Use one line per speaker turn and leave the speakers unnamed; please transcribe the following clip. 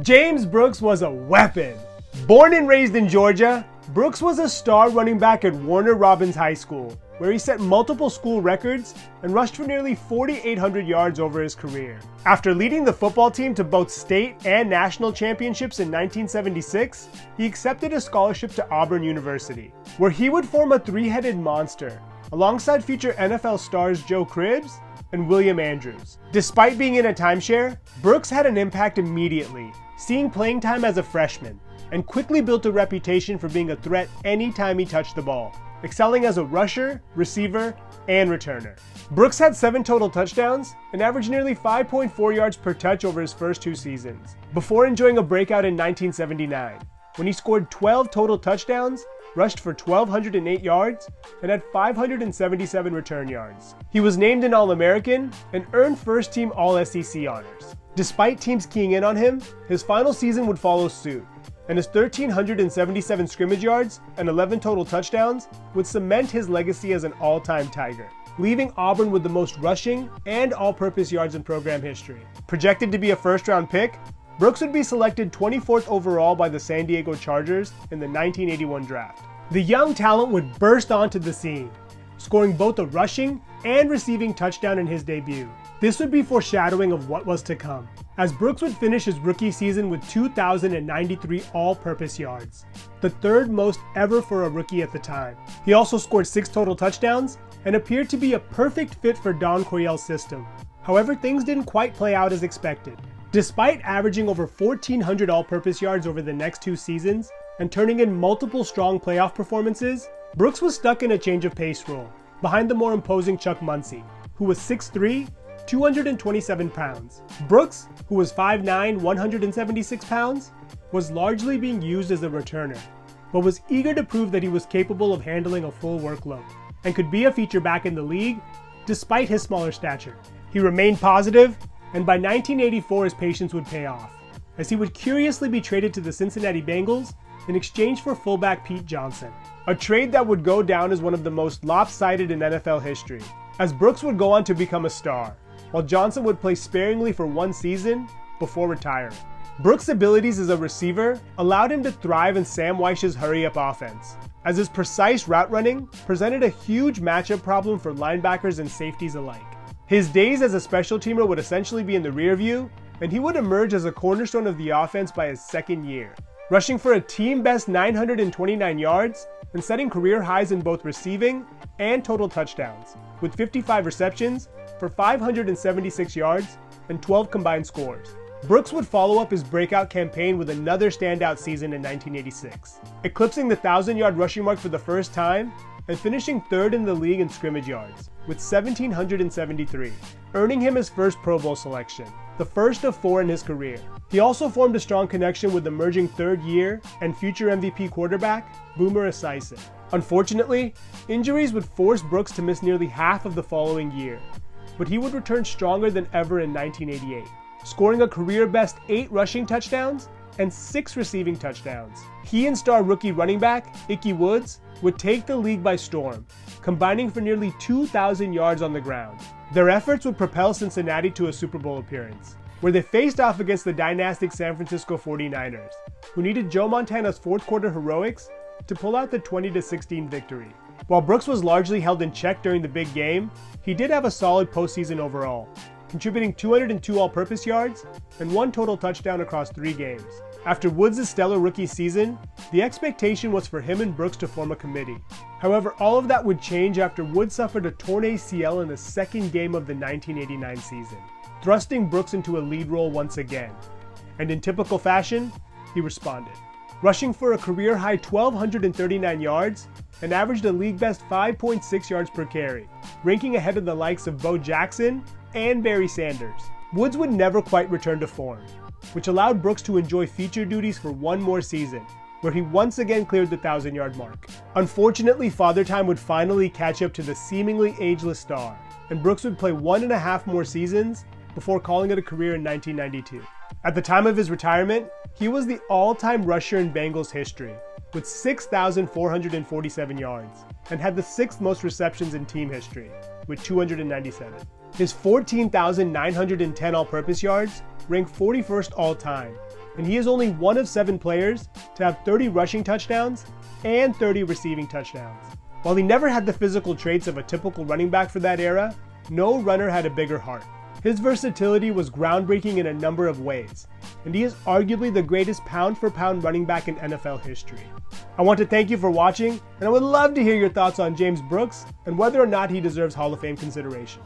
James Brooks was a weapon. Born and raised in Georgia, Brooks was a star running back at Warner Robins High School, where he set multiple school records and rushed for nearly 4,800 yards over his career. After leading the football team to both state and national championships in 1976, he accepted a scholarship to Auburn University, where he would form a three-headed monster, alongside future NFL stars Joe Cribbs and William Andrews. Despite being in a timeshare, Brooks had an impact immediately, seeing playing time as a freshman, and quickly built a reputation for being a threat anytime he touched the ball, excelling as a rusher, receiver, and returner. Brooks had 7 total touchdowns and averaged nearly 5.4 yards per touch over his first 2 seasons, before enjoying a breakout in 1979, when he scored 12 total touchdowns, rushed for 1,208 yards, and had 577 return yards. He was named an All-American and earned first-team All-SEC honors. Despite teams keying in on him, his final season would follow suit, and his 1,377 scrimmage yards and 11 total touchdowns would cement his legacy as an all-time Tiger, leaving Auburn with the most rushing and all-purpose yards in program history. Projected to be a first-round pick, Brooks would be selected 24th overall by the San Diego Chargers in the 1981 draft. The young talent would burst onto the scene, scoring both a rushing and receiving touchdown in his debut. This would be foreshadowing of what was to come, as Brooks would finish his rookie season with 2,093 all-purpose yards, the third most ever for a rookie at the time. He also scored 6 total touchdowns and appeared to be a perfect fit for Don Coryell's system. However, things didn't quite play out as expected. Despite averaging over 1,400 all-purpose yards over the next 2 seasons and turning in multiple strong playoff performances, Brooks was stuck in a change of pace role, behind the more imposing Chuck Muncie, who was 6'3", 227 pounds. Brooks, who was 5'9", 176 pounds, was largely being used as a returner, but was eager to prove that he was capable of handling a full workload and could be a feature back in the league despite his smaller stature. He remained positive, and by 1984 his patience would pay off, as he would curiously be traded to the Cincinnati Bengals in exchange for fullback Pete Johnson, a trade that would go down as one of the most lopsided in NFL history, as Brooks would go on to become a star, while Johnson would play sparingly for 1 season before retiring. Brooks' abilities as a receiver allowed him to thrive in Sam Wyche's hurry-up offense, as his precise route running presented a huge matchup problem for linebackers and safeties alike. His days as a special teamer would essentially be in the rear view, and he would emerge as a cornerstone of the offense by his second year, rushing for a team-best 929 yards and setting career highs in both receiving and total touchdowns, with 55 receptions for 576 yards and 12 combined scores. Brooks would follow up his breakout campaign with another standout season in 1986, eclipsing the 1,000-yard rushing mark for the first time and finishing 3rd in the league in scrimmage yards, with 1,773, earning him his first Pro Bowl selection, the first of 4 in his career. He also formed a strong connection with emerging third-year and future MVP quarterback, Boomer Esiason. Unfortunately, injuries would force Brooks to miss nearly half of the following year, but he would return stronger than ever in 1988, scoring a career-best 8 rushing touchdowns and 6 receiving touchdowns. He and star rookie running back, Ickey Woods, would take the league by storm, combining for nearly 2,000 yards on the ground. Their efforts would propel Cincinnati to a Super Bowl appearance, where they faced off against the dynastic San Francisco 49ers, who needed Joe Montana's fourth-quarter heroics to pull out the 20-16 victory. While Brooks was largely held in check during the big game, he did have a solid postseason overall, contributing 202 all-purpose yards and 1 total touchdown across 3 games. After Woods' stellar rookie season, the expectation was for him and Brooks to form a committee. However, all of that would change after Woods suffered a torn ACL in the second game of the 1989 season, thrusting Brooks into a lead role once again. And in typical fashion, he responded, rushing for a career-high 1,239 yards and averaged a league-best 5.6 yards per carry, ranking ahead of the likes of Bo Jackson and Barry Sanders. Woods would never quite return to form, which allowed Brooks to enjoy feature duties for 1 more season, where he once again cleared the 1,000-yard mark. Unfortunately, Father Time would finally catch up to the seemingly ageless star, and Brooks would play 1.5 more seasons before calling it a career in 1992. At the time of his retirement, he was the all-time rusher in Bengals history, with 6,447 yards, and had the 6th most receptions in team history, with 297. His 14,910 all-purpose yards ranked 41st all-time, and he is only one of 7 players to have 30 rushing touchdowns and 30 receiving touchdowns. While he never had the physical traits of a typical running back for that era, no runner had a bigger heart. His versatility was groundbreaking in a number of ways, and he is arguably the greatest pound-for-pound running back in NFL history. I want to thank you for watching, and I would love to hear your thoughts on James Brooks and whether or not he deserves Hall of Fame consideration.